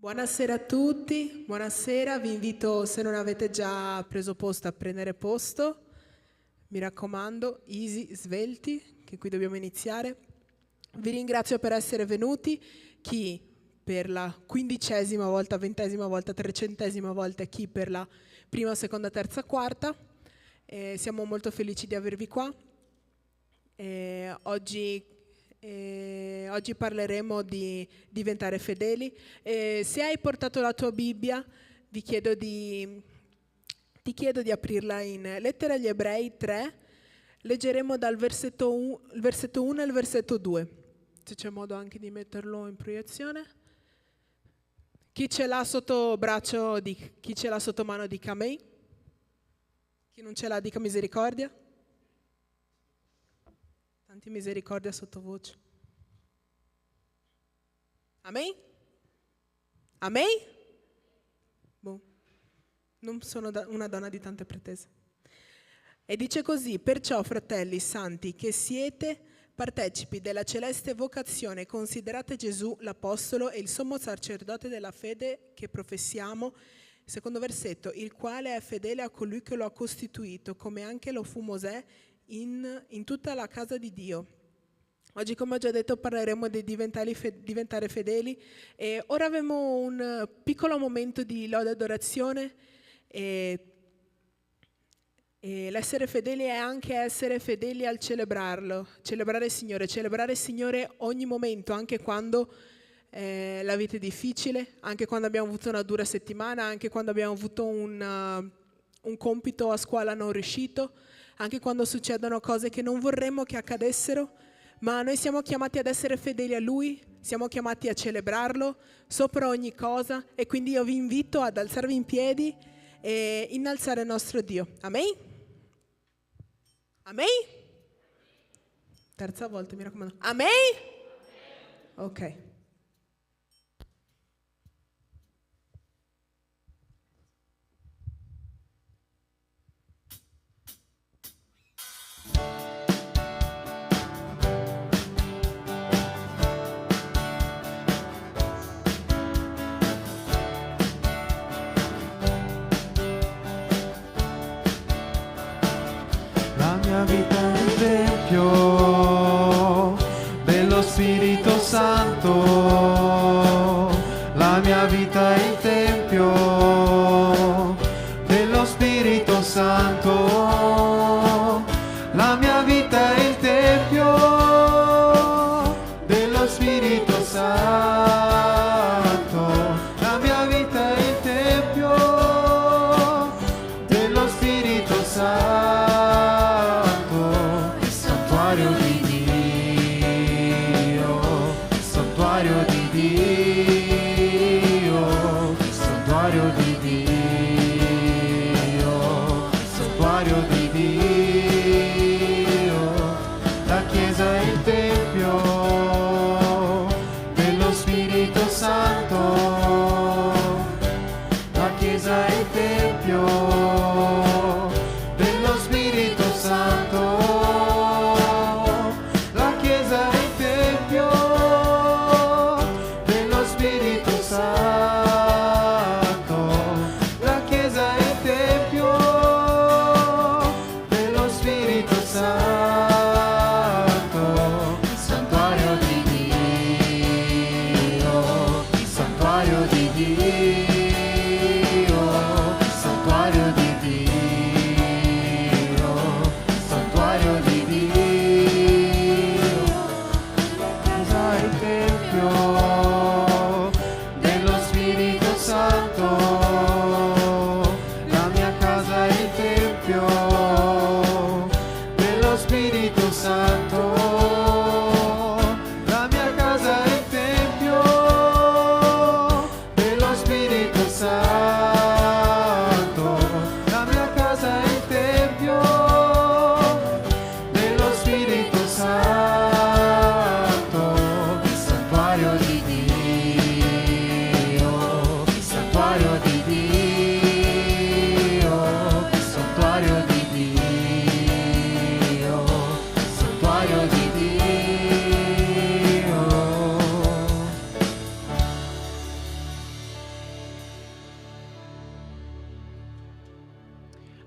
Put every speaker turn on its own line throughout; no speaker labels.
Buonasera a tutti, buonasera, vi invito, se non avete già preso posto, a prendere posto. Mi raccomando, easy, svelti, che qui dobbiamo iniziare. Vi ringrazio per essere venuti, chi per la 15ª volta, 20ª volta, 300ª volta e chi per la prima, seconda, terza, quarta. Siamo molto felici di avervi qua. Oggi parleremo di diventare fedeli. Se hai portato la tua Bibbia, ti chiedo di aprirla in Lettera agli Ebrei 3. Leggeremo dal versetto 1 al versetto 2. Se c'è modo anche di metterlo in proiezione. Chi ce l'ha sotto braccio, chi ce l'ha sotto mano dica Amen. Chi non ce l'ha dica misericordia. Tanti misericordia sottovoce. Amen? Amen? Boh. Non sono una donna di tante pretese. E dice così: perciò, fratelli santi, che siete partecipi della celeste vocazione, considerate Gesù l'apostolo e il sommo sacerdote della fede che professiamo, secondo versetto, il quale è fedele a colui che lo ha costituito, come anche lo fu Mosè in tutta la casa di Dio. Oggi, come ho già detto, parleremo di diventare fedeli. E ora abbiamo un piccolo momento di lode e adorazione. E l'essere fedeli è anche essere fedeli al celebrarlo, celebrare il Signore ogni momento, anche quando la vita è difficile, anche quando abbiamo avuto una dura settimana, anche quando abbiamo avuto un compito a scuola non riuscito, anche quando succedono cose che non vorremmo che accadessero, ma noi siamo chiamati ad essere fedeli a Lui, siamo chiamati a celebrarlo sopra ogni cosa, e quindi io vi invito ad alzarvi in piedi e innalzare il nostro Dio. Amen? Amen? Terza volta, mi raccomando. Amen? Ok.
La mia vita è il tempio dello Spirito Santo. La mia vita è il tempio dello Spirito Santo. La mia vita è il tempio dello Spirito Santo. La mia vita è il tempio dello Spirito Santo.
Santuario di Dio, santuario di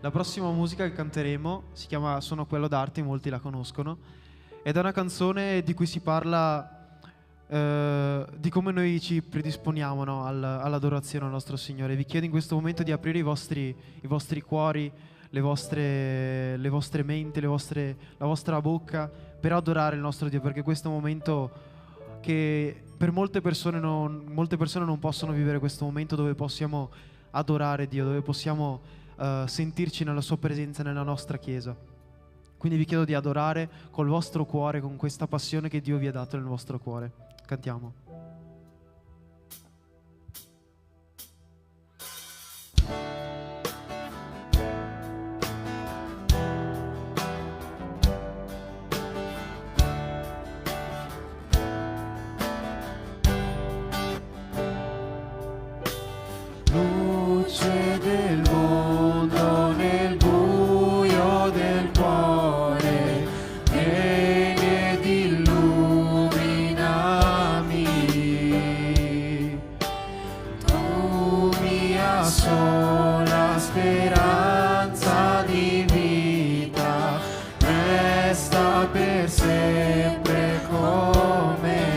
La prossima musica che canteremo si chiama Sono quello d'arte, molti la conoscono, ed è una canzone di cui si parla di come noi ci predisponiamo, no, all'adorazione al nostro Signore. Vi chiedo in questo momento di aprire i vostri cuori, le vostre menti, la vostra bocca per adorare il nostro Dio, perché questo è un momento che per molte persone non possono vivere, questo momento dove possiamo adorare Dio, dove possiamo sentirci nella sua presenza nella nostra chiesa. Quindi vi chiedo di adorare col vostro cuore, con questa passione che Dio vi ha dato nel vostro cuore. Cantiamo. Luce del mondo nel buio del cuore, vieni ed illuminami. Tu mia sola speranza di vita, resta per sempre con me.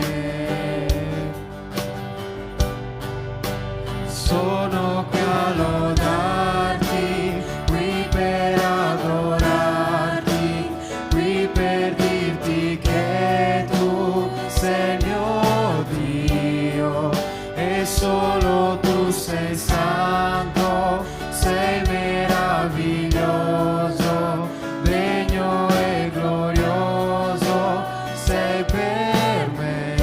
Sono qui a lodarti, qui per adorarti, qui per dirti che tu sei il mio Dio e solo tu sei santo, sei meraviglioso, degno e glorioso, sei per me.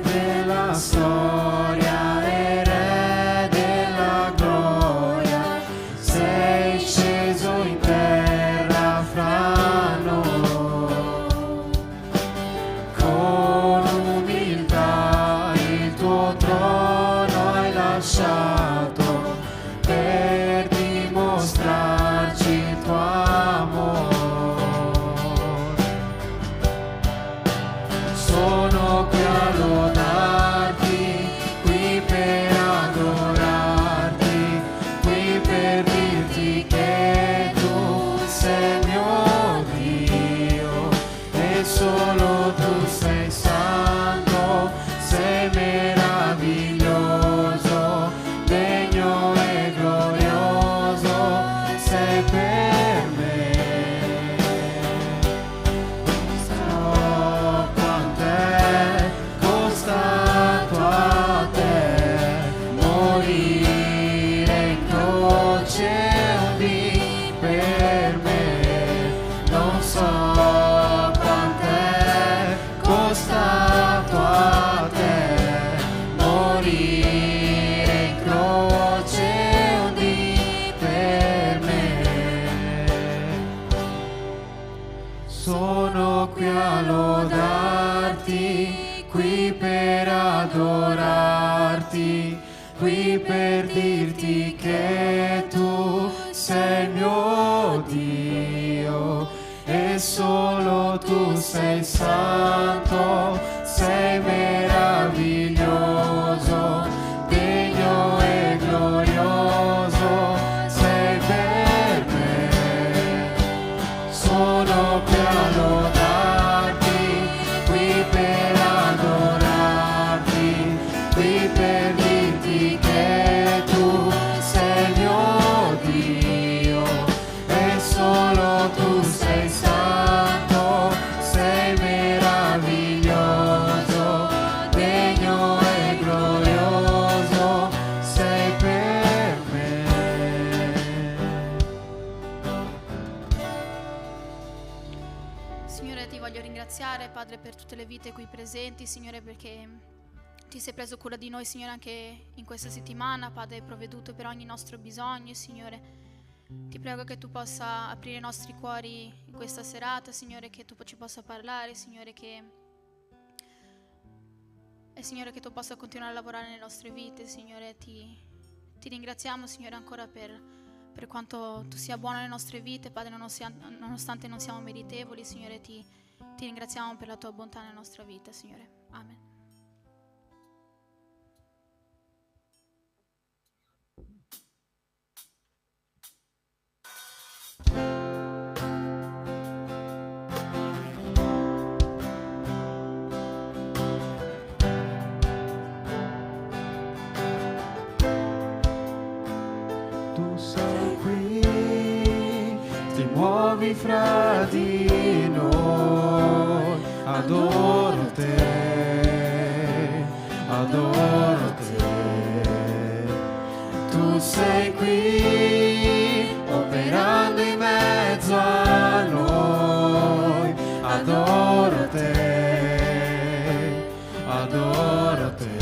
Della storia e re della gloria, sei sceso in terra fra noi. Con umiltà il tuo trono hai lasciato per dimostrarci il tuo amore. Sono qui a lodarti, qui per adorarti, qui per dirti che tu sei il mio Dio e solo tu sei santo, sei meraviglioso, degno e glorioso, sei per me. So quant'è costato a te morire in croce un dì per me. Non so quant'è costato a te morire in croce un dì per me. Sono qui a lodarti, qui per adorarti, qui per dirti che tu sei il mio Dio e solo tu sei santo, sei meraviglioso, degno e glorioso, sei per me. Sono qui a lodarti, qui per adorarti, qui per dirti che tu sei il mio Dio e solo tu sei santo, sei meraviglioso, degno e glorioso, sei per me.
Signore, ti voglio ringraziare, Padre, per tutte le vite qui presenti, Signore, perché ti sei preso cura di noi, Signore, anche in questa settimana. Padre, hai provveduto per ogni nostro bisogno, Signore. Ti prego che tu possa aprire i nostri cuori in questa serata, Signore, che tu ci possa parlare, Signore, Signore, che tu possa continuare a lavorare nelle nostre vite, Signore. Ti ringraziamo, Signore, ancora per quanto tu sia buono nelle nostre vite, Padre, nonostante non siamo meritevoli, Signore. Ti ringraziamo per la tua bontà nella nostra vita, Signore. Amen.
muovi fra di noi. Adoro te, adoro te. Tu sei qui, operando in mezzo a noi. Adoro te, adoro te.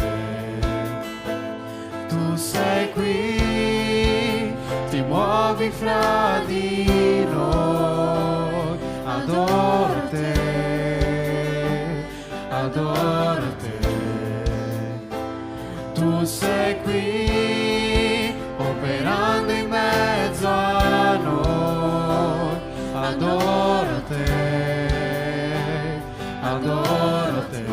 Tu sei qui, ti muovi fra di noi. Adoro te, adoro te. Tu sei qui, operando in mezzo a noi. Adoro te, adoro te.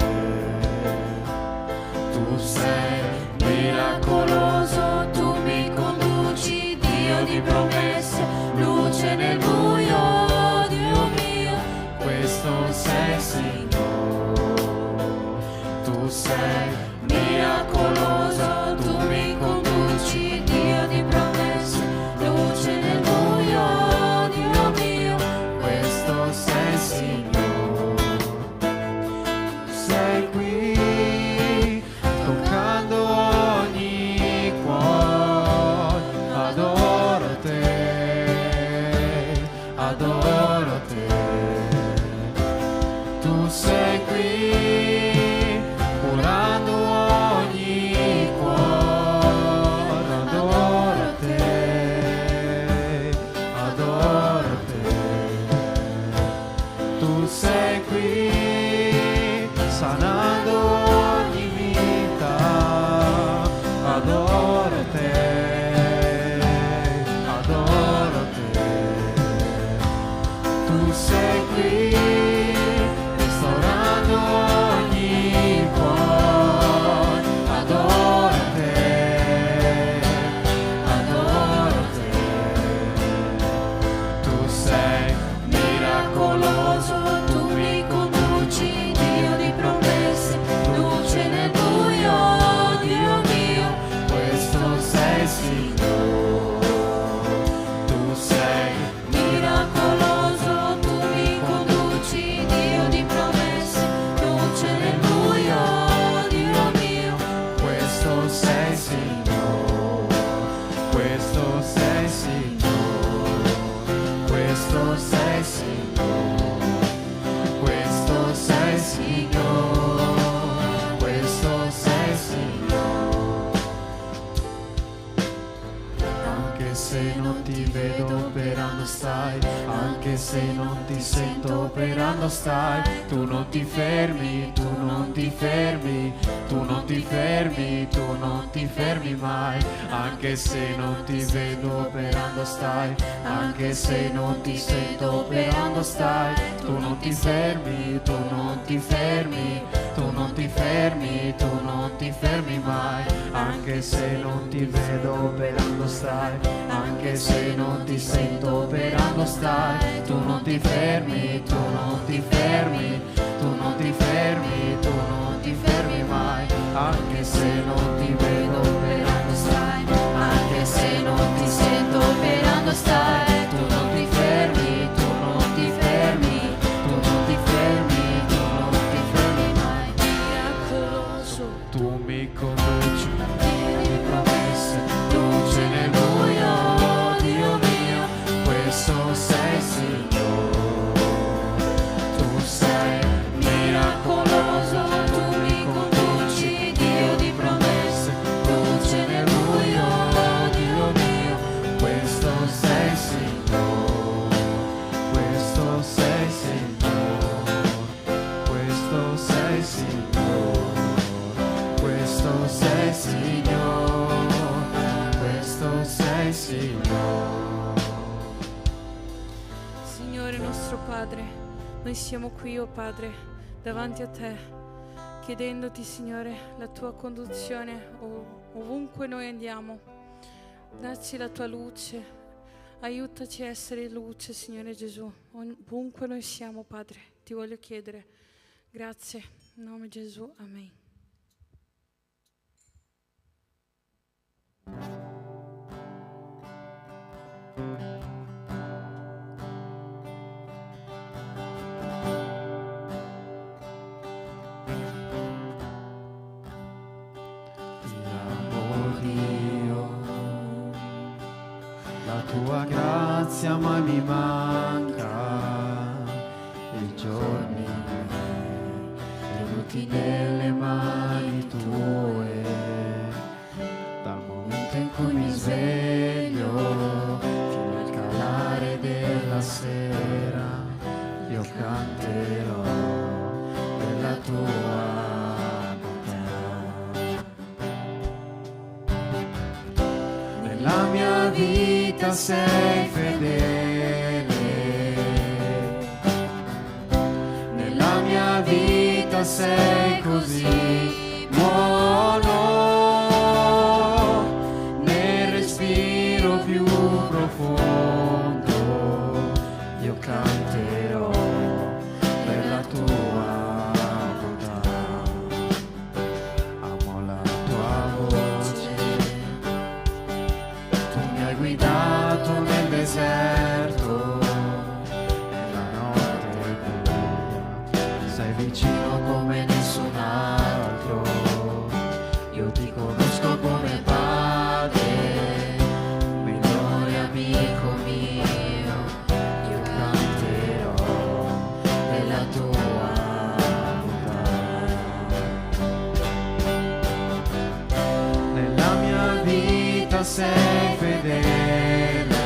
Tu sei miracoloso, tu mi conduci, Dio di promesse, luce nel buio, Dio mio, questo sei Signore. Tu sei miracoloso, tu mi conduci, Dio di promesse, luce nel buio, Dio mio, questo sei Signore. Tu sei qui, toccando ogni cuore. Adoro te, adoro te. Tu sei qui, curando ogni cuore. Adoro te, adoro te. Tu sei qui, sanando ogni vita. Adoro te, adoro te. Tu sei qui, restaurando ogni cuore. Adoro te, adoro te. Tu sei miracoloso, tu mi conduci, Dio di promesse, luce nel buio, Dio mio, questo sei Signore. Tu sei miracoloso, tu mi conduci, Dio di promesse, luce nel buio, Dio mio, questo sei Signore. Questo sei Signore, questo sei Signore, questo sei Signore, questo sei Signore. Anche se non ti vedo operando stai, anche se non ti sento operando stai. Tu non ti fermi, tu non ti fermi, tu non ti fermi, tu non ti fermi mai. Anche se non ti vedo operando stai, anche se non ti sento operando stai. Tu non ti fermi, tu non ti fermi, tu non ti fermi, tu non ti fermi mai. Anche se non ti vedo operando stai, anche se non ti sento operando stai. Tu non ti fermi, tu non ti fermi, tu non ti fermi, tu non ti fermi mai. Anche se non ti vedo operando stai, anche se non ti sento operando stai. Tu non ti fermi, tu non ti fermi, tu non ti fermi, tu non ti fermi mai. Miracoloso, tu mi conduci, Dio di promesse, luce nel buio, Dio mio, questo sei Signore. Tu sei miracoloso, tu mi conduci, Dio di promesse, luce nel buio, Dio mio, questo sei Signore. Questo sei Signore, questo sei Signore, questo sei Signore, questo sei Signore.
Signore nostro Padre, noi siamo qui, oh Padre, davanti a te, chiedendoti, Signore, la tua conduzione ovunque noi andiamo. Dacci la tua luce, aiutaci a essere luce, Signore Gesù, ovunque noi siamo, Padre. Ti voglio chiedere, grazie, in nome di Gesù, amen.
La tua grazia mai mi manca, i giorni tenuti nelle mani tue, dal momento in cui mi sveglio fino al calare della sera, io canterò della tua bontà. Nella mia vita sei fedele, nella mia vita sei così buono, nel respiro più profondo io canterò della tua bontà. Amo la tua voce, tu mi hai guidato nel deserto, nella notte buia, sei vicino come nessun altro. Io ti conosco come padre, migliore amico mio, io canterò della tua bontà. Nella mia vita sei fedele,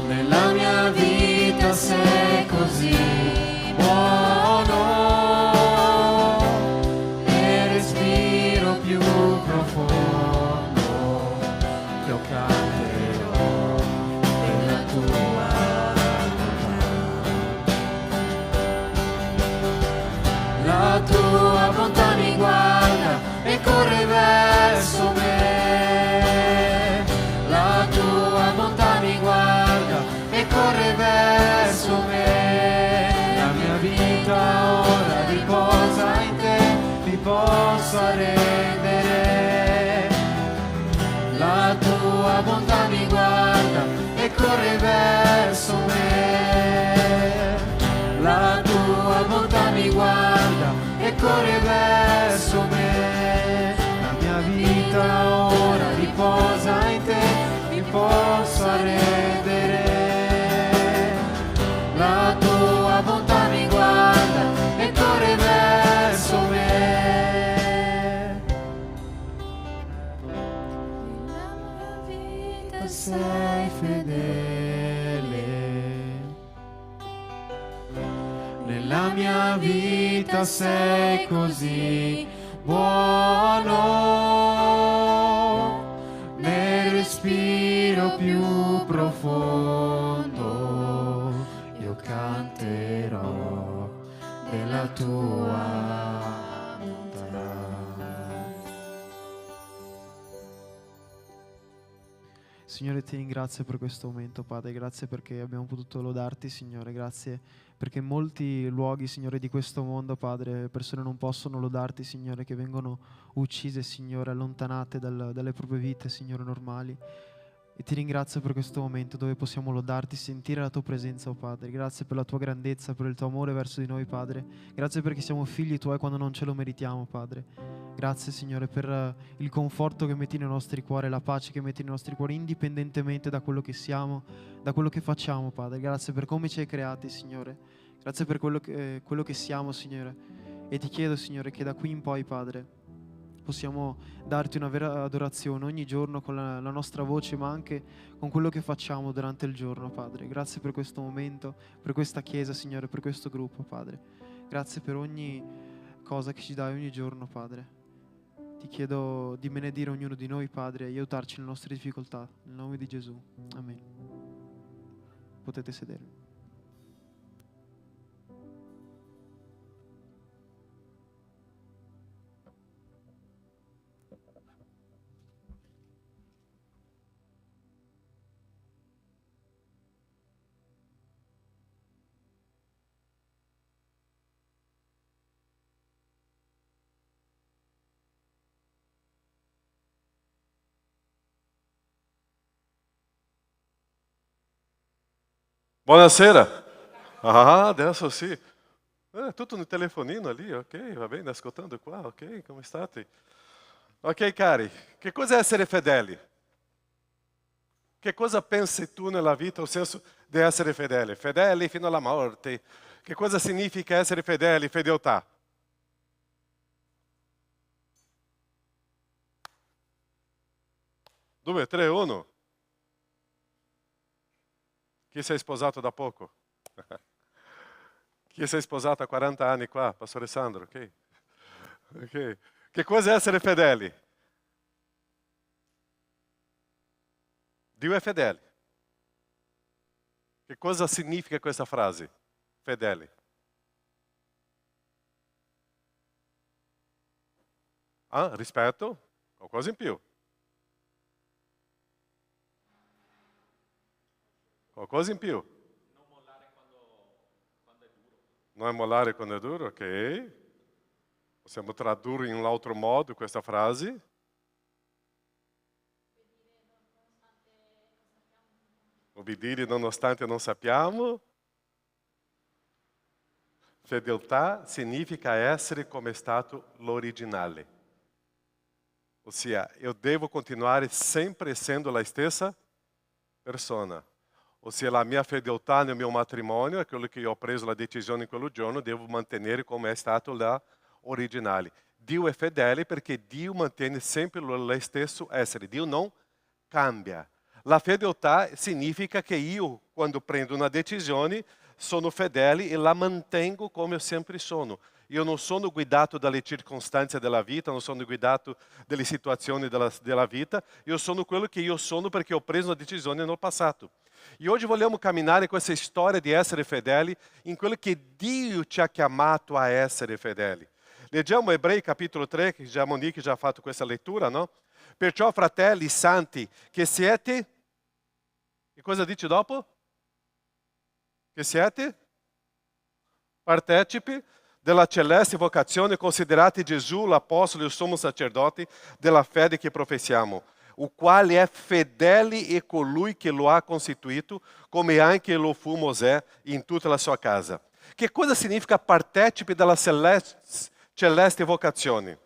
nella mia vita sei così buono, nel respiro più profondo io canterò della tua bontà. La tua bontà mi guarda e corre verso me, la tua bontà mi guarda e corre verso me. La mia vita ora riposa in te, mi posso arrendere. La tua bontà mi guarda e corre verso me, la tua bontà mi guarda e corre verso me. La mia vita ora riposa in te, mi posso arrendere. La tua bontà mi guarda e corre verso me.
Nella mia vita
Sei fedele, nella mia vita sei così buono, nel respiro più profondo io canterò della tua bontà. Signore, ti ringrazio per questo momento, Padre, grazie perché abbiamo potuto lodarti, Signore, grazie perché in molti luoghi, Signore, di questo mondo, Padre, le persone non possono lodarti, Signore, che vengono uccise, Signore, allontanate dalle proprie vite, Signore, normali. E ti ringrazio per questo momento dove possiamo lodarti, sentire la tua presenza, oh Padre. Grazie per la tua grandezza, per il tuo amore verso di noi, Padre. Grazie perché siamo figli tuoi quando non ce lo meritiamo, Padre. Grazie, Signore, per il conforto che metti nei nostri cuori, la pace che metti nei nostri cuori, indipendentemente da quello che siamo, da quello che facciamo, Padre. Grazie per come ci hai creati, Signore. Grazie per quello che siamo, Signore. E ti chiedo, Signore, che da qui in poi, Padre, possiamo darti una vera adorazione ogni giorno con la nostra voce, ma anche con quello che facciamo durante il giorno, Padre. Grazie per questo momento, per questa Chiesa, Signore, per questo gruppo, Padre. Grazie per ogni cosa che ci dai ogni giorno, Padre. Ti chiedo di benedire ognuno di noi, Padre, e aiutarci nelle nostre difficoltà. Nel nome di Gesù. Amen. Potete sedervi.
Buonasera. Ah, adesso sì. Tutto nel telefonino lì, ok, va bene, ascoltando qua, ok, come state? Ok, cari, che cos'è essere fedeli? Che cosa pensi tu nella vita, il senso di essere fedele? Fedeli fino alla morte. Che cosa significa essere fedeli, fedeltà? Due, tre, uno. Chi si è sposato da poco? Chi si è sposato a 40 anni qua? Pastore Sandro, ok? Ok. Che cosa è essere fedeli? Dio è fedele. Che cosa significa questa frase? Fedeli. Ah, rispetto? Qualcosa in più. Qualcosa in più. Non mollare quando è duro, ok. Possiamo tradurre in un altro modo questa frase. Obbedire nonostante non sappiamo. Fedeltà significa essere come è stato l'originale. Ossia, eu devo continuare sempre essendo la stessa persona. Ossia, la mia fedeltà nel mio matrimonio, aquilo che io ho preso la decisione in quel giorno, devo mantenere come è stato la originale. Dio è fedele perché Dio mantiene sempre lo stesso essere. Dio non cambia. La fedeltà significa che io, quando prendo una decisione, sono fedele e la mantengo come eu sempre sono. Io non sono guidato dalle circostanze della vita, non sono guidato dalle situazioni della vita, io sono quello che io sono perché ho preso una decisione nel passato. E oggi vogliamo camminare com essa storia di essere fedeli in quello che Dio ci ha chiamato a essere fedeli. Leggiamo Ebrei capitolo 3, che già Monique já ha fatto questa lettura, no? Perciò, fratelli santi, che siete... Che cosa dice dopo? Che siete? Partecipi della celeste vocazione, considerate Gesù l'apostolo e il sommo sacerdote della fede che professiamo, o quale è fedele e colui che lo ha costituito, come anche lo fu Mosè in tutta la sua casa. Che cosa significa partecipe della celeste vocazione?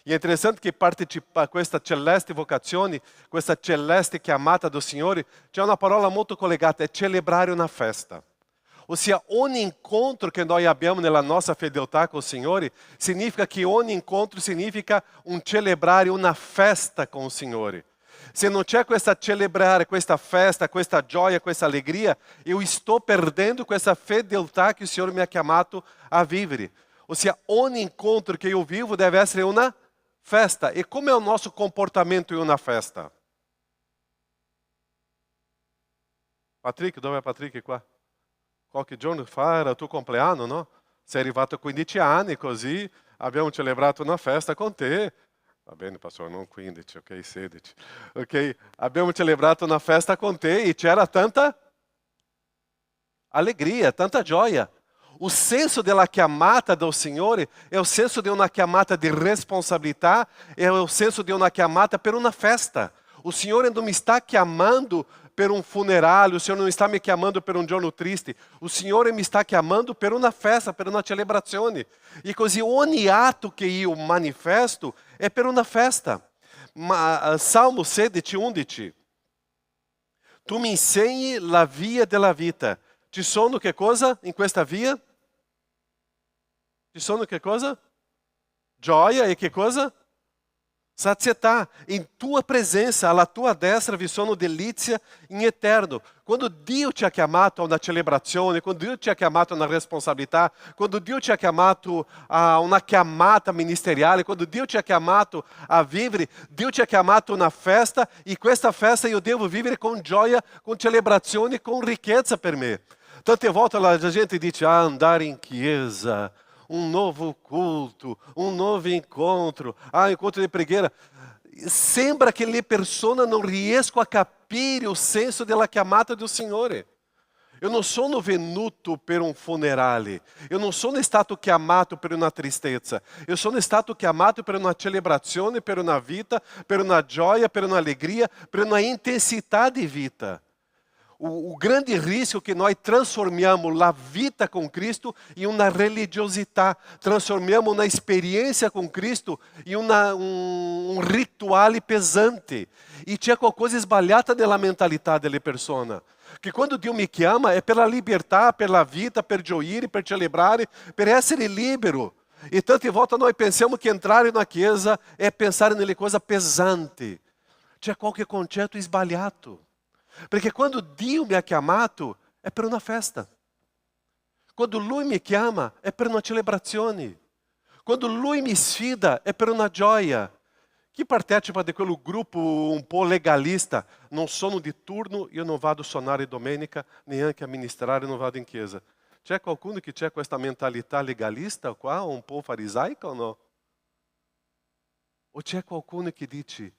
E è interessante che partecipa a questa celeste vocazione, questa celeste chiamata do Signore, c'è una parola molto collegata, è celebrare una festa. Ossia, ogni incontro che noi abbiamo nella nostra fedeltà con il Signore, significa che ogni incontro significa un celebrare una festa con il Signore. Se non c'è questa celebrare, questa festa, questa gioia, questa allegria, io sto perdendo questa fedeltà che il Signore mi ha chiamato a vivere. Ossia, ogni incontro che io vivo deve essere una festa. E come è il nostro comportamento in una festa? Patrick, dove è Patrick qua? Qualche giorno fa era il tuo compleanno, no? Sei arrivato a 15 anni, così abbiamo celebrato una festa con te. Va bene, pastore, non 15, ok, 16. Ok, abbiamo celebrato una festa con te e c'era tanta allegria, tanta gioia. O senso della chiamata do Signore è il senso di una chiamata di responsabilità, è il senso di una chiamata per una festa. O Signore non mi sta chiamando per un funerale, o Signore non sta mi chiamando per un giorno triste, o Signore mi sta chiamando per una festa, per una celebrazione. E così ogni atto che io manifesto è per una festa. Ma Salmo 16, 11. Tu mi insegni la via della vita. Ci sono che cosa in questa via? Ci sono che cosa? Gioia e che cosa? Sazietà. In tua presenza, alla tua destra vi sono delizia in eterno. Quando Dio ti ha chiamato a una celebrazione, quando Dio ti ha chiamato a una responsabilità, quando Dio ti ha chiamato a una chiamata ministeriale, quando Dio ti ha chiamato a vivere, Dio ti ha chiamato a una festa e questa festa io devo vivere con gioia, con celebrazione, con ricchezza per me. Tante volte a gente dice, andare in chiesa, um novo culto, um novo encontro, encontro de preghiera. Sembra che le persone non riescono a capire il senso della chiamata do Signore. Eu non sono venuto per un funerale, eu non sono stato chiamato per una tristezza, eu sono stato chiamato per una celebrazione, per una vita, per una gioia, per una allegria, per una intensità di vita. o grande risco que nós transformamos a vida com Cristo em uma religiosidade, transformamos uma experiência com Cristo em um ritual pesante. E c'è qualcosa sbagliata nella mentalità delle persone. Che quando Dio mi chiama è per la libertà, per la vita, per gioire, per celebrare, per essere libero. E tante volte noi pensiamo che entrare na chiesa è pensare nelle cose pesanti. C'è qualche concetto sbagliato. Perché quando Dio mi ha chiamato è per una festa. Quando Lui mi chiama è per una celebrazione. Quando Lui mi sfida è per una gioia. Chi partecipa di quel gruppo un po' legalista, non sono di turno, io non vado a suonare domenica, neanche a ministrare, non vado in chiesa. C'è qualcuno che c'è questa mentalità legalista qua, un po' farisaica o no? O c'è qualcuno che dice,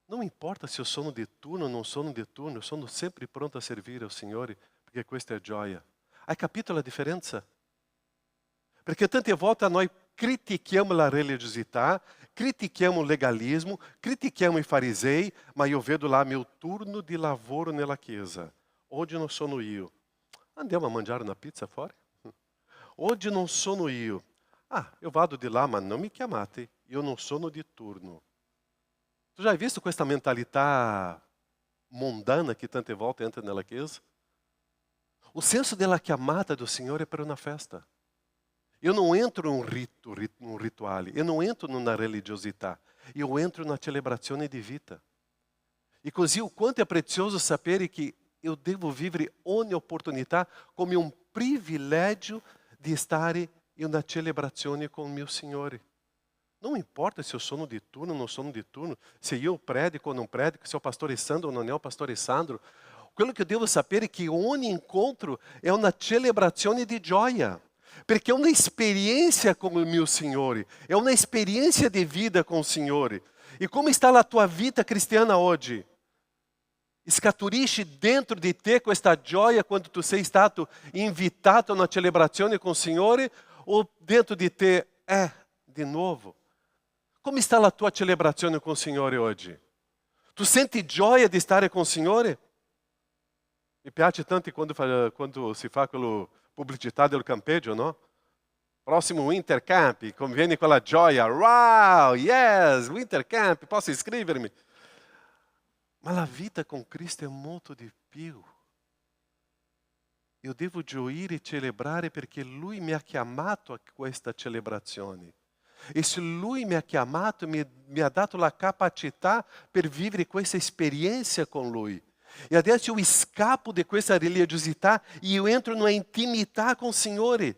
non importa se io sono di turno o non sono di turno, io sono sempre pronto a servire al Signore, perché questa è gioia. Hai capito la differenza? Perché tante volte noi critichiamo la religiosità, critichiamo il legalismo, critichiamo i farisei, ma io vedo lá meu turno di lavoro nella chiesa. Oggi non sono io. Andiamo a mangiare una pizza fuori? Oggi non sono io. Ah, eu vado di là, ma non mi chiamate, io non sono di turno. Tu já hai visto questa mentalità mondana che tante volte entra nella chiesa? O senso della chiamata do Signore è per una festa. Eu não entro num rituale, eu não entro numa religiosità, eu entro na celebrazione di vita. E così o quanto è prezioso sapere che eu devo vivere ogni opportunità come un privilegio di stare in una celebrazione con il mio Signore. Non importa se eu sono di turno ou não sono di turno, se io predico ou não predico, se é o pastor Sandro ou não é o pastor Sandro. Quello che eu devo sapere è che ogni incontro è una celebrazione di gioia. Perché è una esperienza con il mio Signore, è una esperienza di vita con il Signore. E come sta la tua vita cristiana oggi? Scaturisce dentro di te questa gioia quando tu sei stato invitato a una celebrazione con il Signore? O dentro di te di nuovo? Come sta la tua celebrazione con il Signore oggi? Tu senti gioia di stare con il Signore? Mi piace tanto quando si fa quello pubblicità del campeggio, no? Prossimo Winter Camp, conviene quella gioia. Wow, yes, Winter Camp, posso iscrivermi? Ma la vita con Cristo è molto di più. Io devo gioire e celebrare perché Lui mi ha chiamato a questa celebrazione. E se Lui mi ha chiamato, mi ha dato la capacità per vivere questa esperienza con Lui. E adesso eu escapo de questa religiosità e eu entro numa intimità com o Signore.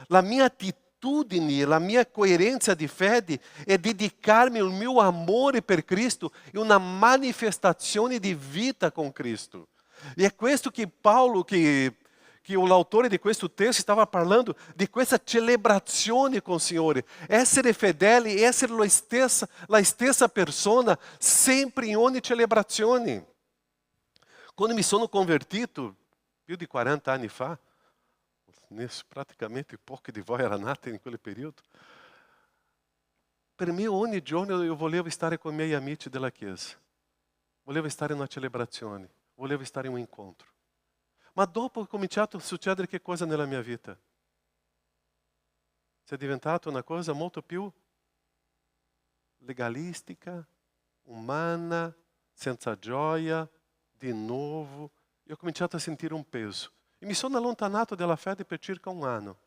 La mia attitudine, la mia coerenza di fede è dedicarmi il mio amore per Cristo e una manifestazione di vita con Cristo. E è questo che Paolo, che l'autore di questo testo stava parlando, di questa celebrazione con il Signore. Essere fedeli, essere la stessa persona, sempre in ogni celebrazione. Quando mi sono convertito, più di 40 anni fa, praticamente pochi di voi erano nati in quel periodo, per me ogni giorno io volevo stare con i miei amici della chiesa, volevo stare in una celebrazione, volevo stare in un incontro. Ma dopo è cominciato a succedere che cosa nella mia vita? È diventata una cosa molto più legalistica, umana, senza gioia. Di nuovo, io ho cominciato a sentire un peso. E mi sono allontanato dalla fede per circa un anno.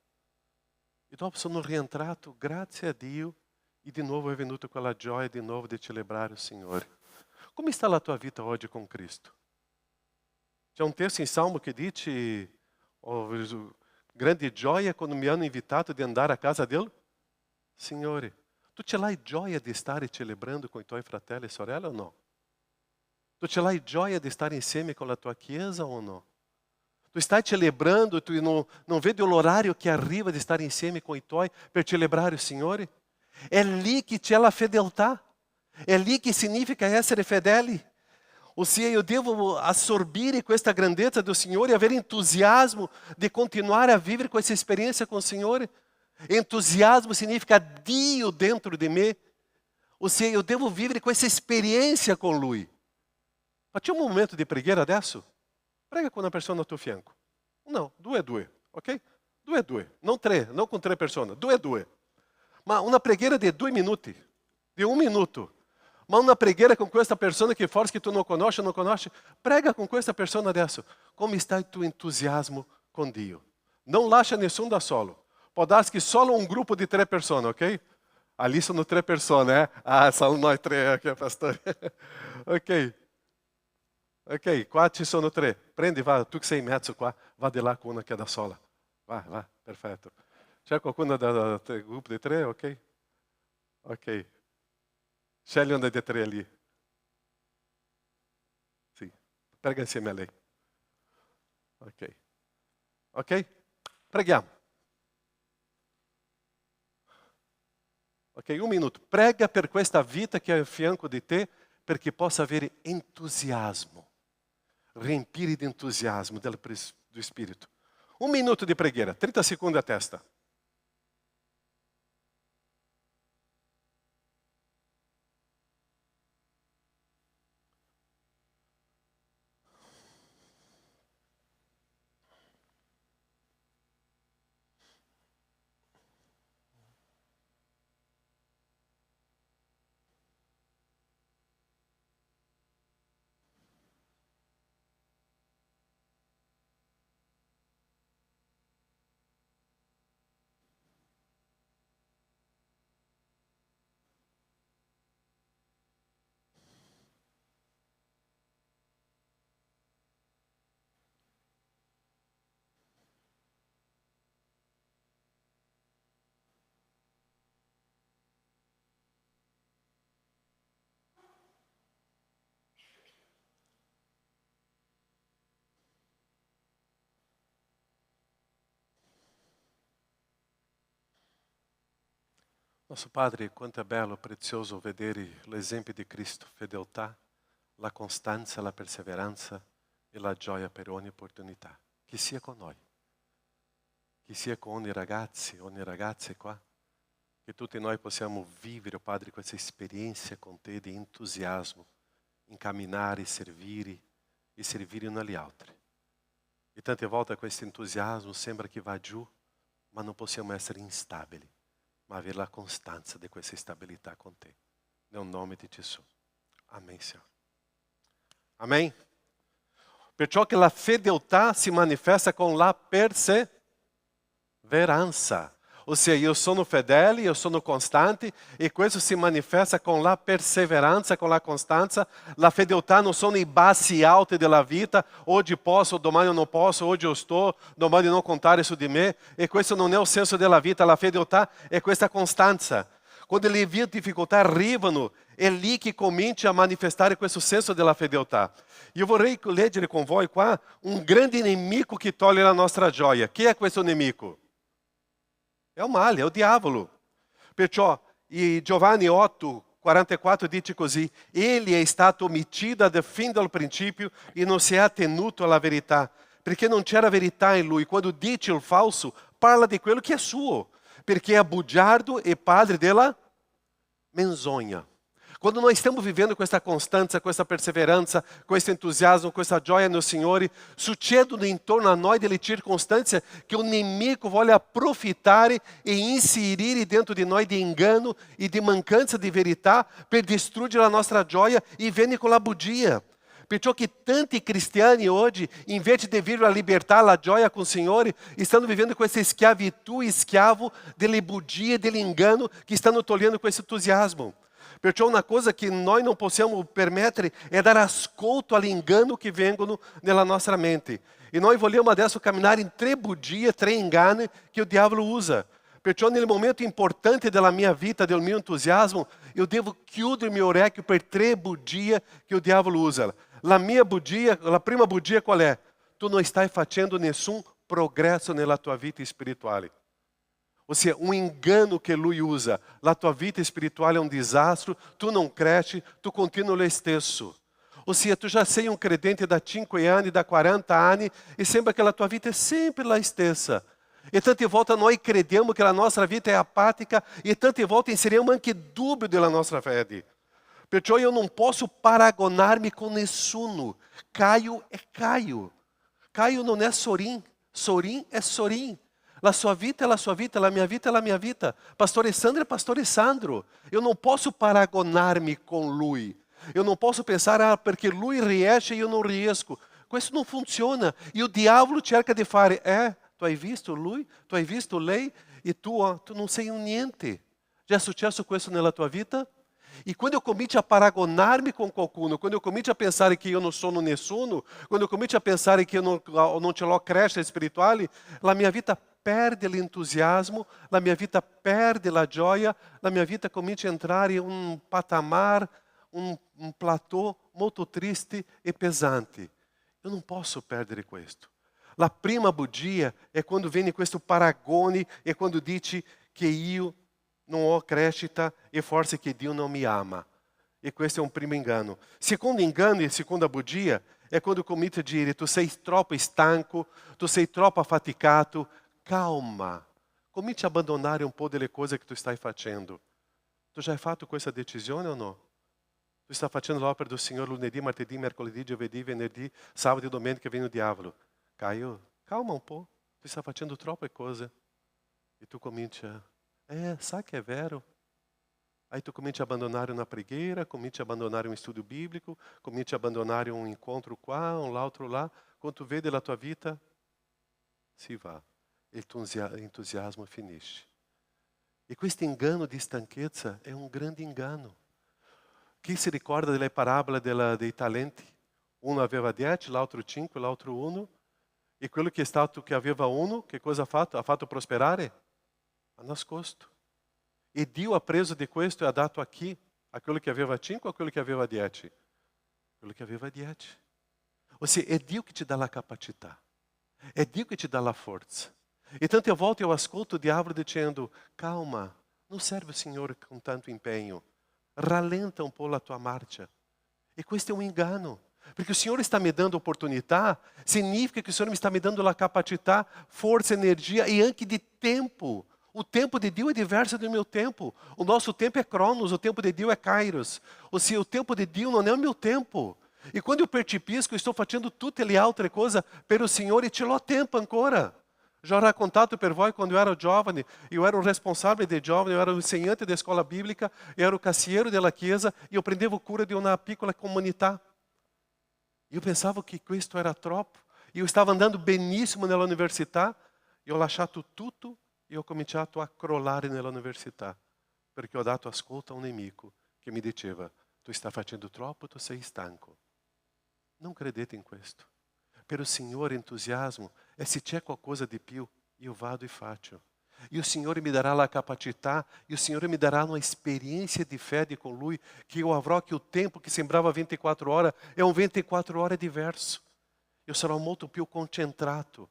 E dopo sono rientrato, grazie a Dio, e di nuovo è venuta quella gioia di nuovo di celebrare il Signore. Come sta la tua vita oggi con Cristo? C'è un testo in Salmo che dice, grande gioia quando mi hanno invitato di andare a casa del Signore. Tu ce l'hai gioia di stare celebrando con i tuoi fratelli e sorelle o no? Tu ce l'hai gioia di stare insieme con la tua chiesa o no? Tu stai celebrando, tu non vedi l'orario che arriva di stare insieme con i tuoi per celebrare il Signore? È lì che c'è la fedeltà. È lì che significa essere fedeli. Ossia, io devo assorbire questa grandezza del Signore e avere entusiasmo di continuare a vivere questa esperienza con il Signore. Entusiasmo significa Dio dentro di me. Ossia, io devo vivere questa esperienza con Lui. Facciamo un momento di preghiera adesso? Prega com uma pessoa no tuo fianco. Não, 2, ok? 2, não 3, não com 3 pessoas, 2. Mas uma preghiera de 2 minutos, de 1 minuto. Mas uma preghiera com questa pessoa que forse que tu não conosce, prega com questa pessoa adesso. Como está o teu entusiasmo com Dio? Não lascia nessun da solo. Pode darsi que solo um grupo de 3 pessoas, ok? Ali sono 3 pessoas, né? Ah, solo nós 3 aqui, pastor. Ok. Ok, qua ci sono 3. Prendi, va, tu che sei in mezzo qua, va di là con una che è da sola. Va, perfetto. C'è qualcuno del gruppo di 3, ok? Ok. Scegli una dei 3 lì. Sì, prega insieme a lei. Ok. Ok? Preghiamo. Ok, 1 minuto. Prega per questa vita che è a fianco di te perché possa avere entusiasmo. Riempire di entusiasmo do Spirito. 1 minuto di preghiera, 30 secondi a testa. Nosso Padre, quanto è bello, prezioso vedere l'esempio di Cristo, fedeltà, la costanza, la perseveranza e la gioia per ogni opportunità. Che sia con noi, che sia con ogni ragazza qua, che tutti noi possiamo vivere, oh Padre, questa esperienza con Te di entusiasmo, in camminare, servire uno agli altri. E tante volte questo entusiasmo sembra che va giù, ma non possiamo essere instabili. Ma avere la costanza di questa stabilità con te. Nel nome di Gesù. Amen, Signore. Amen. Perciò che la fedeltà si manifesta con la perseveranza. Ossia, io sono fedele, io sono costante e questo si manifesta con la perseveranza, con la costanza. La fedeltà non sono i bassi e alti della vita, oggi posso, domani non posso, oggi io sto, domani non contare su di me. E questo non è il senso della vita, la fedeltà è questa costanza. Quando le difficoltà arrivano, è lì che comincia a manifestare questo senso della fedeltà. Io vorrei leggere con voi qua un grande nemico che toglie la nostra gioia. Chi è questo nemico? È il male, è il diavolo. Perciò Giovanni 8:44 dice così: Egli è stato omicida fin dal principio e non si è attenuto alla verità, perché non c'era verità in lui. Quando dice il falso, parla di quello che è suo, perché è bugiardo e padre della menzogna. Quando noi stiamo vivendo questa costanza, questa perseveranza, questo entusiasmo, questa gioia no Signore, succedono intorno a noi delle circostanze che o nemico vuole approfittare e inserire dentro di noi di engano e di mancanza di verità per distruggere la nostra gioia e viene con la bugia. Perciò che tanti cristiani oggi, invece di vivere la libertà, la gioia con il Signore, stanno vivendo questa schiavitù, schiavo delle bugie, dell'inganno che stanno togliendo questo entusiasmo. Perciò una cosa che noi non possiamo permettere è dare ascolto all'inganno che vengono nella nostra mente. E noi vogliamo adesso camminare in 3 bugie, 3 inganni che il diavolo usa. Perciò nel momento importante della mia vita, del mio entusiasmo, io devo chiudere il mio orecchio per 3 bugie che il diavolo usa. La prima bugia qual è? Tu non stai facendo nessun progresso nella tua vita spirituale. Ossia, um engano che lui usa. La tua vita spirituale è un disastro, tu non cresci, tu continui lo stesso. Ossia, tu já sei um credente da 5 anni, da 40 anni, e sembra che la tua vita è sempre la stessa. E tante volte noi crediamo che la nostra vita è apatica, e tante volte inseriamo anche dubbio della nostra fede. Perciò io non posso paragonarmi con nessuno. Caio é Caio. Caio não é Sorim. Sorim é Sorim. La sua vita é la sua vita, la minha vita é la minha vita. Pastor Sandro é pastor Sandro. Eu não posso paragonar-me com lui. Eu não posso pensar, porque lui riesce e eu não riesco. Questo não funciona. E o diavolo cerca de fare, tu hai visto lui? Tu hai visto lei? E tu não sei niente. Já é successo questo nella tua vita? E quando eu comincio a paragonar-me com qualcuno, quando eu comincio a pensar que eu não sou nessuno, quando eu comincio a pensar que eu não ce l'ho crescita spirituale, la mia vita perde l'entusiasmo, la mia vita perde la gioia, la mia vita comincia a entrare in un patamar, un plateau molto triste e pesante. Eu não posso perdere questo. La prima bugia è quando viene questo paragone, è quando dici che io non ho crescita e forse che Dio non mi ama. E questo è un primo inganno. Secondo inganno e seconda bugia è quando comincia a dire tu sei troppo stanco, tu sei troppo affaticato. Calma. Comincia a abbandonare un po' delle cose che tu stai facendo. Tu já hai fatto questa decisione o no? Tu stai facendo l'opera do Signore lunedì, martedì, mercoledì, giovedì, venerdì, sabato e domenica viene il diavolo. Caio, calma un po'. Tu stai facendo troppe cose. E tu comincia, sai che è vero? Aí tu comincia a abbandonare una preghiera, comincia a abbandonare un studio biblico, comincia a abbandonare un incontro qua, un l'altro là. Quando tu vedi la tua vita, si va. Il tuo entusiasmo finisce. E questo inganno di stanchezza è un grande inganno. Chi si ricorda della parabola dei talenti? Uno aveva 10, l'altro 5, l'altro 1. E quello che è stato che aveva 1, che cosa ha fatto? Ha fatto prosperare? Ha nascosto. E Dio ha preso di questo e ha dato a chi? A quello che aveva 5 o a quello che aveva 10? Quello che aveva 10. Ossia, è Dio che ti dà la capacità. È Dio che ti dà la forza. E tante volte eu ascolto o diavolo dicendo, calma, non serve o Signore con tanto impegno. Rallenta un po' la tua marcia. E questo è un inganno. Perché il Signore sta mi dando opportunità, significa che il Signore mi sta mi dando la capacità, forza, energia e anche di tempo. O tempo de Dio é diverso do meu tempo. O nosso tempo é Cronos, o tempo de Dio é Kairos. Ou seja, o tempo de Dio não é o meu tempo. E quando eu percepisco, eu estou facendo tutte le altre cose per il Signore e ce l'ho tempo ancora. Já ho raccontato per voi quando eu era giovane, eu era o responsável de giovane, eu era o insegnante da escola bíblica, eu era o cassiero della chiesa e eu prendevo cura di una piccola comunità. Eu pensava que questo era troppo. Eu estava andando benissimo nella università, e ho lasciato tutto e ho cominciato a crollare nella università, perché ho dato ascolto a un nemico che mi diceva, tu stai facendo troppo, tu sei stanco. Non credete in questo. Per il Signore entusiasmo è se c'è qualcosa di più, io vado e faccio. E o Signore mi darà la capacità, e o Signore mi darà uma experiência de fede com Lui, que eu avrò que o tempo que sembrava 24 ore é um 24 ore diverso. Eu sarò molto più concentrato.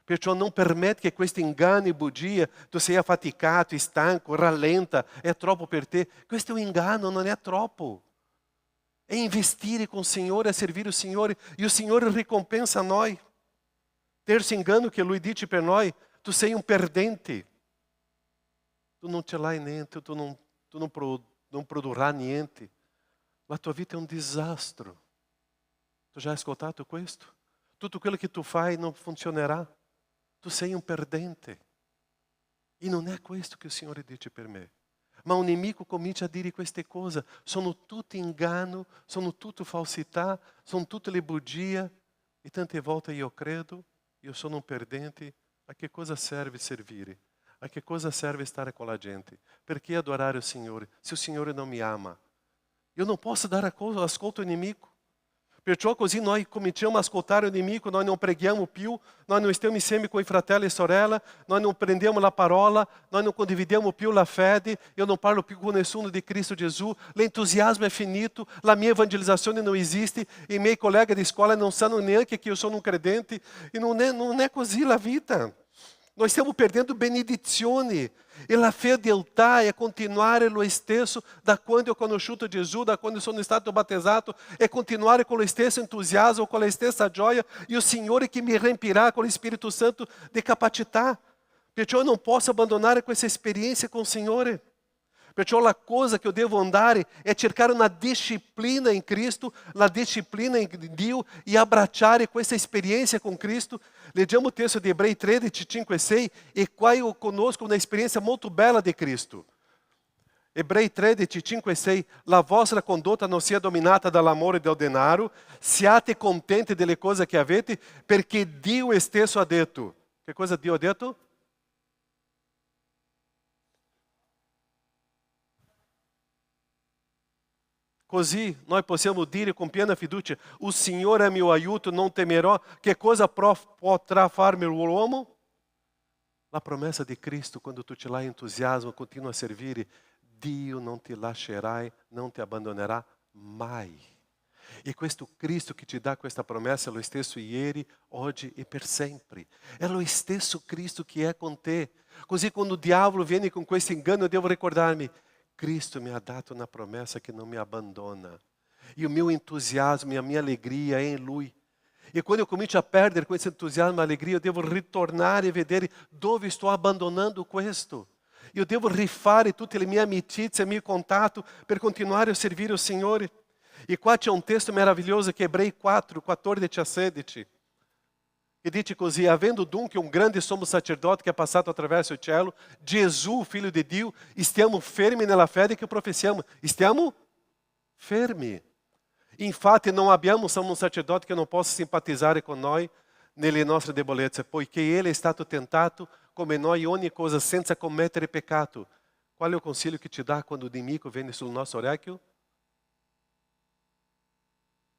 Perciò non permette che questi inganni, bugia, tu sei affaticato, stanco, rallenta, è troppo per te. Questo è un inganno, non è troppo. È investire com o Signore, a servire o Signore, e o Signore ricompensa a noi. Terzo inganno che Lui dice per noi, tu sei un perdente. Tu non ce l'hai niente, tu non produrrà niente. La tua vita è un disastro. Tu já hai ascoltato questo? Tutto quello che tu fai non funzionerà. Tu sei un perdente. E non è questo che il Signore dice per me. Ma un nemico comincia a dire queste cose. Sono tutte inganno, sono tutte falsità, sono tutte le bugie. E tante volte io credo, io sono un perdente. A che cosa serve servire? A che cosa serve stare con la gente? Perché adorare il Signore se il Signore non mi ama? Io non posso dare ascolto al nemico. Perciò così noi cominciamo a ascoltare il nemico, noi non preghiamo più, noi non stiamo insieme con i fratelli e sorelle, noi non prendiamo la parola, noi non condividiamo più la fede, io non parlo più con nessuno di Cristo Gesù, l'entusiasmo è finito, la mia evangelizzazione non esiste, i miei colleghi di scuola non sanno neanche che io sono un credente, e non è così la vita. Nós stiamo perdendo benedizioni. E la fedeltà è continuare lo stesso da quando ho conosciuto Gesù, da quando sono stato battezzato, è continuare con lo stesso entusiasmo, con la stessa gioia, e o Signore che mi riempirà con lo Spirito Santo di capacità. Perciò eu non posso abbandonare questa esperienza con il Signore. Perciò la cosa che io devo andare è cercare una disciplina in Cristo, la disciplina in Dio e abbracciare questa esperienza con Cristo. Leggiamo il testo di Ebrei 13, 5 e 6 e qua io conosco una esperienza molto bella di Cristo. Ebrei 13, 5 e 6, la vostra condotta non sia dominata dall'amore del denaro, siate contenti delle cose che avete, perché Dio stesso ha detto. Che cosa Dio ha detto? Così noi possiamo dire con piena fiducia, o Signore è mio aiuto, non temerò, che cosa potrà farmi l'uomo? La promessa di Cristo, quando tu ce l'hai entusiasmo, continua a servire, Dio non ti lascerà, non ti abbandonerà mai. E questo Cristo che ti dà questa promessa è lo stesso ieri, oggi e per sempre. È lo stesso Cristo che è con te. Così quando il diavolo viene con questo inganno, eu devo ricordarmi, Cristo mi ha dato una promessa che non mi abbandona. E o meu entusiasmo e a minha alegria é em Lui. E quando eu comincio a perdere questo entusiasmo e alegria, eu devo ritornare e vedere dove sto abbandonando questo. Eu devo rifare tutte le mie amicizie, il mio contatto per continuare a servire il Signore. E qua c'è un testo meraviglioso che è Ebrei 4, 14 a 16. Che dice così, avendo dunque un grande sommo sacerdote che è passato attraverso il cielo, Gesù, figlio di Dio, stiamo fermi nella fede che professiamo. Stiamo fermi. Infatti non abbiamo un sommo sacerdote che non possa simpatizzare con noi nelle nostre debolezze, poiché ele è stato tentato come noi in ogni cosa senza commettere peccato. Qual è il consiglio che ci dà quando il nemico viene sul nostro orecchio?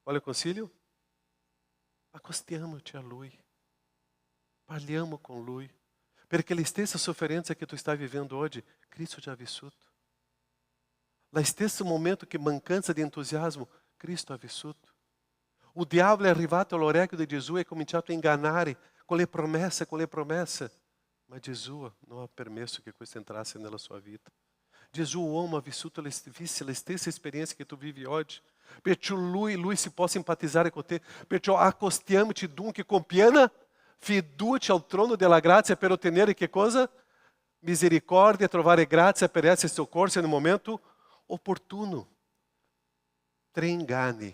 Qual è il consiglio? Accostiamoci a Lui. Parliamo con Lui. Perché la stessa sofferenza che tu stai vivendo oggi, Cristo já ha vissuto. La stesso momento che mancanza di entusiasmo, Cristo ha vissuto. O diavolo è arrivato all'orecchio di Gesù e ha cominciato a ingannare con le promesse. Ma Gesù non ha permesso che questo entrasse nella sua vita. Gesù, uomo, ha vissuto le stesse esperienze che tu vivi oggi. Perciò lui si può simpatizzare con te. Perciò accostiamoci dunque con piena fiducia al trono della grazia per ottenere che cosa? Misericordia, trovare grazia per essere soccorsi nel momento opportuno. 3 inganni,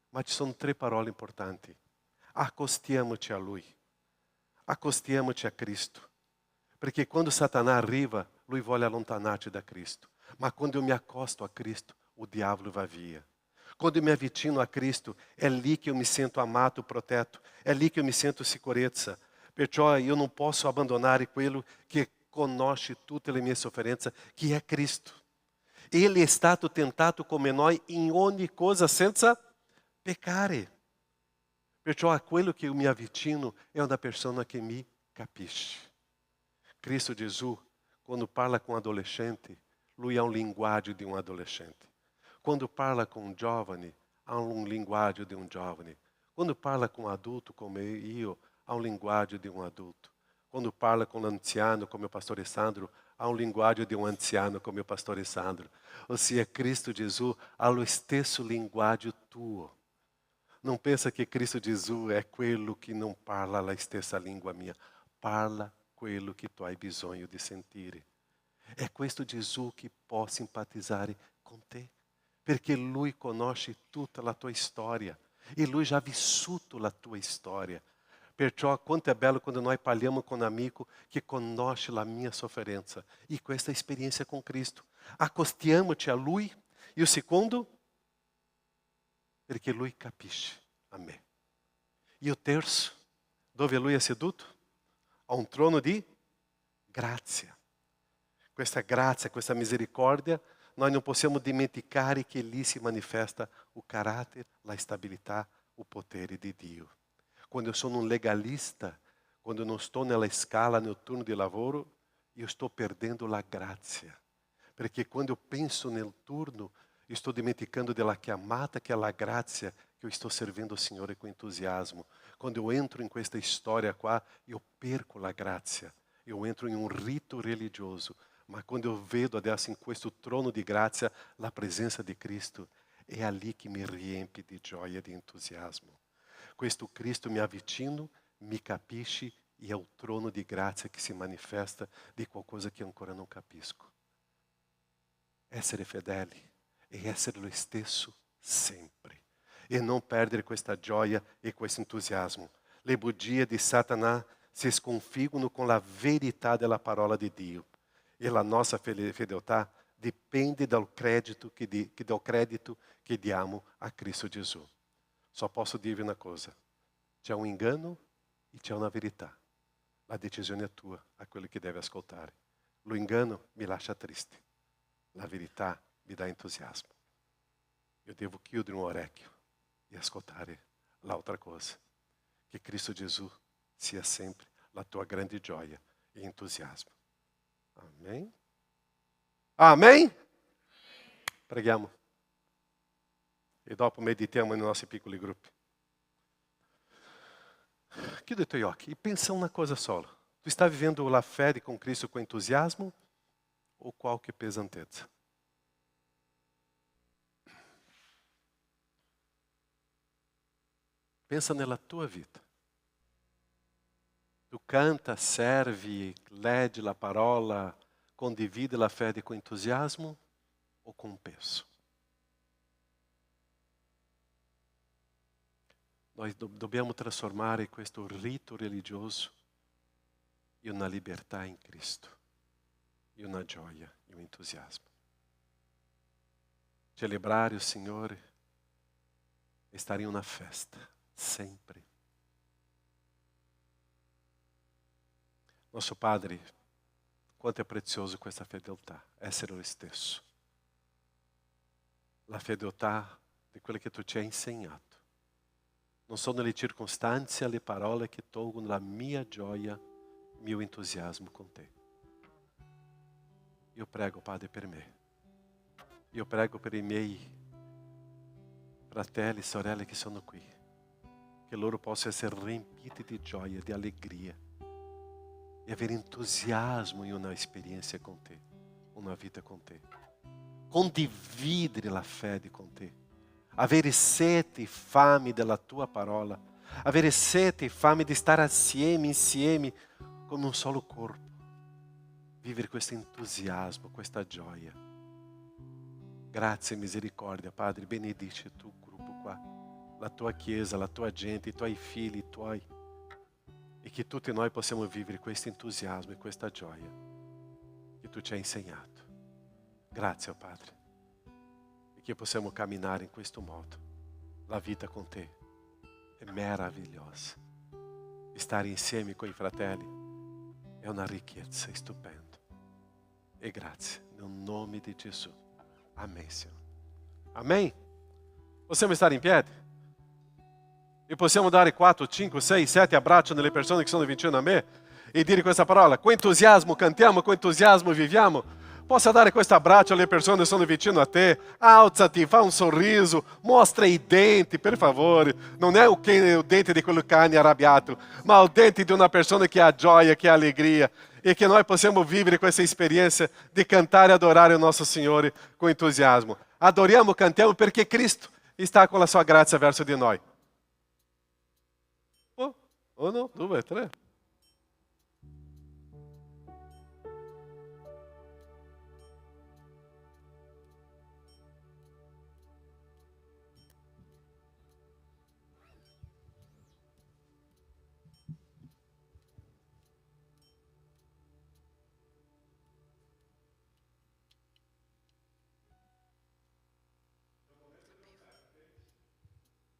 ma ci sono 3 parole importanti. Accostiamoci a Lui. Accostiamoci a Cristo. Perché quando Satanás arriva, lui vuole allontanarti da Cristo. Ma quando eu me accosto a Cristo, o diavolo va via. Quando eu me avvicino a Cristo, é lì che eu me sento amato, protetto. É lì che eu me sento sicurezza. Perciò eu não posso abandonare quello che conosce tutte le mie sofferenze, che è Cristo. Ele è stato tentato come noi in ogni cosa senza peccare. Perciò a quello che eu me avvicino è una persona che mi capisce. Cristo Gesù, quando parla com um adolescente, lui ha un linguaggio di un adolescente. Quando parla com um giovane, ha un linguaggio di un giovane. Quando parla com um adulto come io, ha un linguaggio di un adulto. Quando parla com um anziano come o pastor Sandro, ha un linguaggio di un anziano come o pastor Sandro. Ossia, Cristo Gesù ha lo stesso linguaggio tuo. Non pensa che Cristo Gesù è quello che non parla la stessa lingua mia. Parla quello che tu hai bisogno di sentire. È questo Gesù che può simpatizzare con te, perché Lui conosce tutta la tua storia e Lui já ha vissuto la tua storia. Perciò quanto è bello quando noi parliamo con un amico che conosce la mia sofferenza e questa esperienza con Cristo. Accostiamoci a Lui. E o secondo, perché Lui capisce a me. E o terzo, dove Lui è seduto? A un trono di grazia. Questa grazia, questa misericordia, noi non possiamo dimenticare che lì si manifesta il carattere, la stabilità, il potere di Dio. Quando io sono un legalista, quando non sto nella scala nel turno di lavoro, io sto perdendo la grazia. Perché quando io penso nel turno, io sto dimenticando della chiamata che è la grazia che io sto servendo il Signore con entusiasmo. Quando eu entro in questa storia qua, io perco la grazia. Eu entro in un rito religioso. Ma quando eu vedo adesso in questo trono di grazia la presenza di Cristo, è lì che mi riempie di gioia e di entusiasmo. Questo Cristo mi avvicino, mi capisce e è il trono di grazia che si manifesta di qualcosa che ancora non capisco. essere fedeli e essere lo stesso sempre. E non perdere questa gioia e questo entusiasmo. Le bugie di Satanás si sconfiggono con la verità della parola di Dio. E la nostra fedeltà dipende dal credito che diamo a Cristo Gesù. Só posso dirvi una cosa. C'è un inganno e c'è una verità. La decisione è tua, a quello che deve ascoltare. Lo inganno mi lascia triste. La verità mi dà entusiasmo. Io devo chiudere un orecchio e ascoltare l'altra cosa. Che Cristo Gesù sia sempre la tua grande gioia e entusiasmo. Amém? Amém? Preghiamo. E dopo meditiamo nei nostri piccoli gruppi. Chiude i tuoi occhi e pensa una cosa sola. Tu stai vivendo la fede con Cristo com entusiasmo ou qualche pesantezza? Pensa nella tua vita. Tu canta, serve, legge la parola, condivide la fede com entusiasmo ou com peso? Nós dobbiamo trasformare questo rito religioso in una libertà in Cristo, in una gioia, in un entusiasmo. Celebrare il Signore e stare in una festa, sempre. Nosso Padre, quanto è prezioso questa fedeltà, essere lo stesso. La fedeltà di quello che tu ci hai insegnato. Non sono le circostanze, le parole che tolgono la mia gioia, il mio entusiasmo con te. Io prego, Padre, per me. Io prego per i miei fratelli e sorelle che sono qui. Che loro possano essere riempiti di gioia, di allegria. E avere entusiasmo in una esperienza con te, una vita con te. Condividere la fede con te. Avere sete e fame della tua parola, avere sete e fame di stare assieme, insieme, come un solo corpo. Vivere questo entusiasmo, questa gioia. Grazie e misericordia, Padre, benedice il tuo gruppo qua, la tua chiesa, la tua gente, i tuoi figli, i tuoi. E che tutti noi possiamo vivere questo entusiasmo e questa gioia che tu ci hai insegnato. Grazie, oh Padre. Che possiamo camminare in questo modo. La vita con te è meravigliosa. Stare insieme con i fratelli è una ricchezza stupenda. E grazie, nel nome di Gesù. Amém, Senhor. Amém? Possiamo stare in piedi? E possiamo dare 4, 5, 6, 7 abbracci nelle persone che sono vicino a me e dire questa parola. Con entusiasmo cantiamo, con entusiasmo viviamo. Possa dare questo abbraccio alle persone che sono vicino a te, alzati, fa un sorriso, mostra i denti, per favore. Non è il dente di quel cane arrabbiato, ma il dente di una persona che ha gioia, che ha allegria. E che noi possiamo vivere questa esperienza di cantare e adorare il nostro Signore con entusiasmo. Adoriamo, cantiamo perché Cristo sta con la sua grazia verso di noi. 1, 2, 3.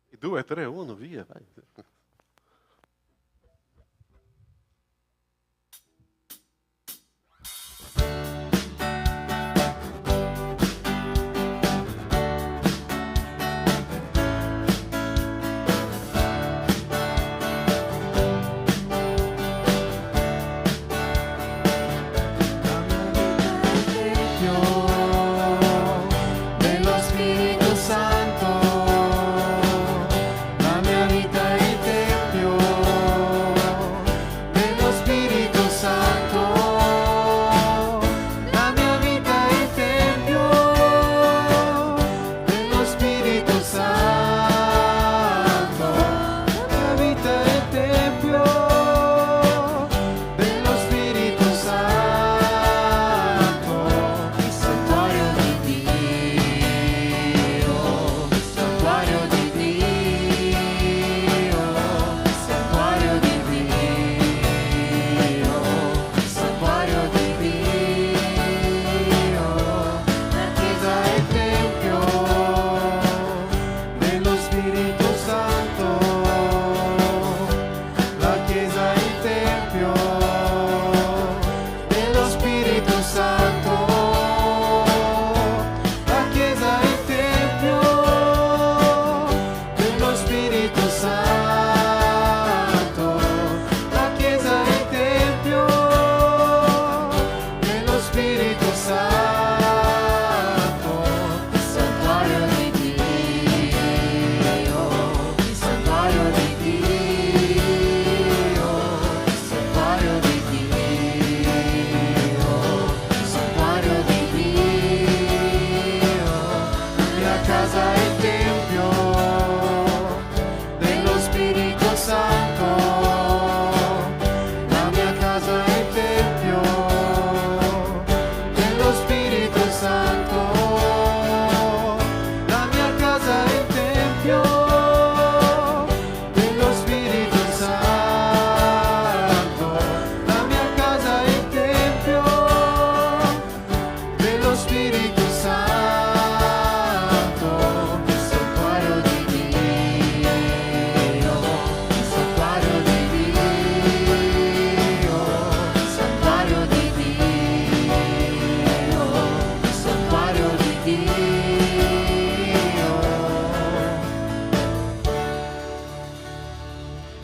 E 2, 3, 1, via, vai.
Dello Spirito Santo, la mia vita è in te.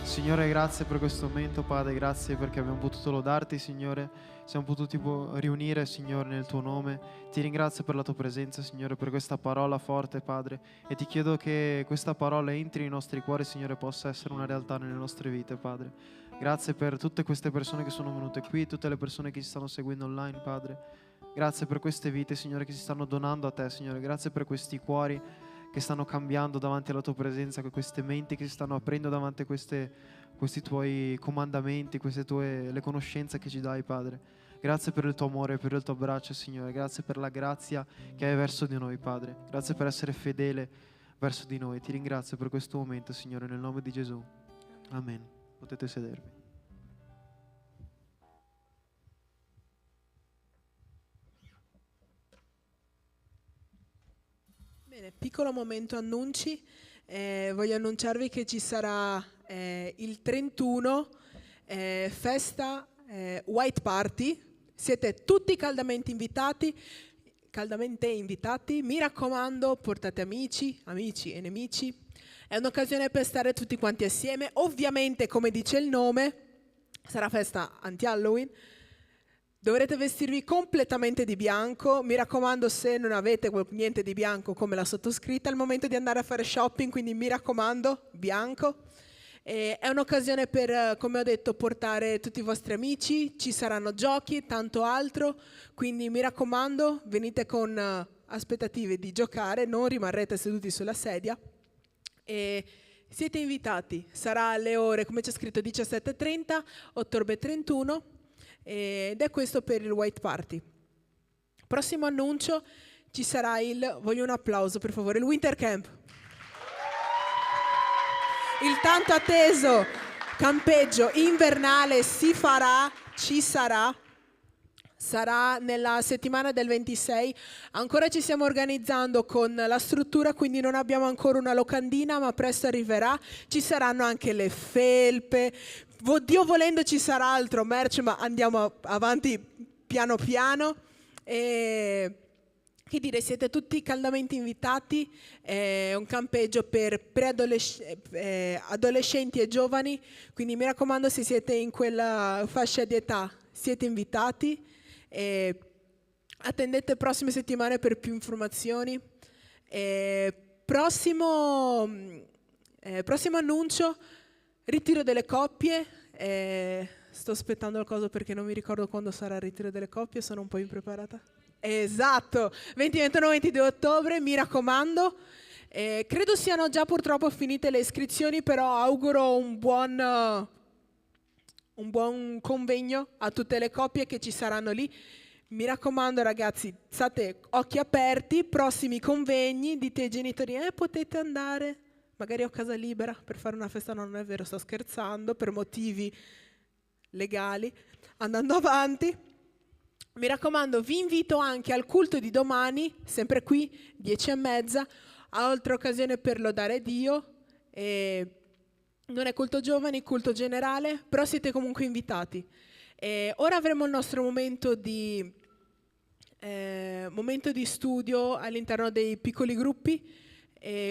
Signore, grazie per questo momento, Padre, grazie perché abbiamo potuto lodarti, Signore. Siamo potuti riunire, Signore, nel tuo nome. Ti ringrazio per la tua presenza, Signore, per questa parola forte, Padre. E ti chiedo che questa parola entri nei nostri cuori, Signore, possa essere una realtà nelle nostre vite, Padre. Grazie per tutte queste persone che sono venute qui, tutte le persone che ci stanno seguendo online, Padre. Grazie per queste vite, Signore, che si stanno donando a te, Signore. Grazie per questi cuori che stanno cambiando davanti alla tua presenza, queste menti che si stanno aprendo davanti a questi tuoi comandamenti, le conoscenze che ci dai, Padre. Grazie per il tuo amore, per il tuo abbraccio, Signore. Grazie per la grazia che hai verso di noi, Padre. Grazie per essere fedele verso di noi. Ti ringrazio per questo momento, Signore, nel nome di Gesù. Amen. Potete sedervi.
Bene, piccolo momento annunci. Voglio annunciarvi che ci sarà il 31 festa White Party. Siete tutti caldamente invitati. Mi raccomando, portate amici e nemici. È un'occasione per stare tutti quanti assieme. Ovviamente, come dice il nome, sarà festa anti-Halloween. Dovrete vestirvi completamente di bianco. Mi raccomando, se non avete niente di bianco come la sottoscritta, è il momento di andare a fare shopping, quindi mi raccomando, bianco. È un'occasione per, come ho detto, portare tutti i vostri amici. Ci saranno giochi e tanto altro, quindi mi raccomando, venite con aspettative di giocare, non rimarrete seduti sulla sedia. E siete invitati. Sarà alle ore, come c'è scritto, 17:30, ottobre 31. Ed è questo per il White Party. Prossimo annuncio, ci sarà voglio un applauso per favore, il Winter Camp. Il tanto atteso campeggio invernale ci sarà nella settimana del 26. Ancora ci stiamo organizzando con la struttura, quindi non abbiamo ancora una locandina, ma presto arriverà. Ci saranno anche le felpe. Dio volendo ci sarà altro merch, ma andiamo avanti piano piano. Che dire, siete tutti caldamente invitati. È un campeggio per adolescenti e giovani, quindi mi raccomando, se siete in quella fascia di età siete invitati. Attendete prossime settimane per più informazioni. Prossimo annuncio, ritiro delle coppie. Sto aspettando la cosa perché non mi ricordo quando sarà il ritiro delle coppie, sono un po' impreparata. Esatto, 20-21-22 ottobre, mi raccomando. Credo siano già purtroppo finite le iscrizioni, però auguro un buon convegno a tutte le coppie che ci saranno lì. Mi raccomando ragazzi, state occhi aperti, prossimi convegni, dite ai genitori, potete andare, magari ho casa libera per fare una festa, no, non è vero, sto scherzando, per motivi legali, andando avanti. Mi raccomando, vi invito anche al culto di domani, sempre qui, 10:30, altra occasione per lodare Dio. Non è culto giovani, culto generale, però siete comunque invitati. Ora avremo il nostro momento di studio all'interno dei piccoli gruppi.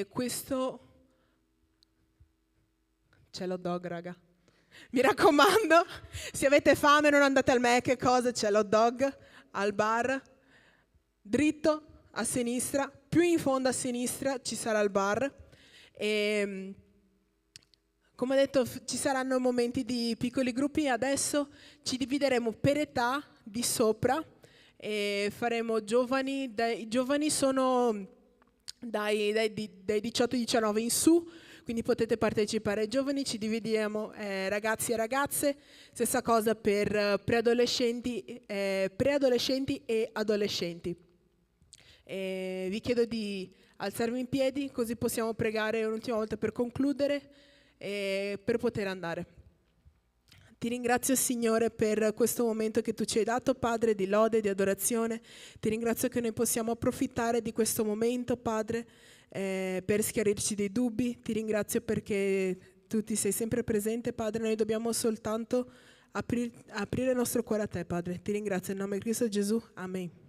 Questo c'è l'hot dog, raga. Mi raccomando, se avete fame non andate al Mac, cosa c'è l'hot dog al bar, dritto a sinistra, più in fondo a sinistra ci sarà il bar. Come detto, ci saranno momenti di piccoli gruppi. Adesso ci divideremo per età di sopra e faremo giovani. I giovani sono dai 18-19 in su, quindi potete partecipare ai giovani. Ci dividiamo ragazzi e ragazze. Stessa cosa per preadolescenti e adolescenti. Vi chiedo di alzarvi in piedi, così possiamo pregare un'ultima volta per concludere. Per poter andare. Ti ringrazio Signore per questo momento che tu ci hai dato, Padre, di lode, di adorazione. Ti ringrazio che noi possiamo approfittare di questo momento, Padre, per schiarirci dei dubbi. Ti ringrazio perché tu ti sei sempre presente, Padre. Noi dobbiamo soltanto aprire il nostro cuore a te, Padre. Ti ringrazio in nome di Cristo Gesù. Amen.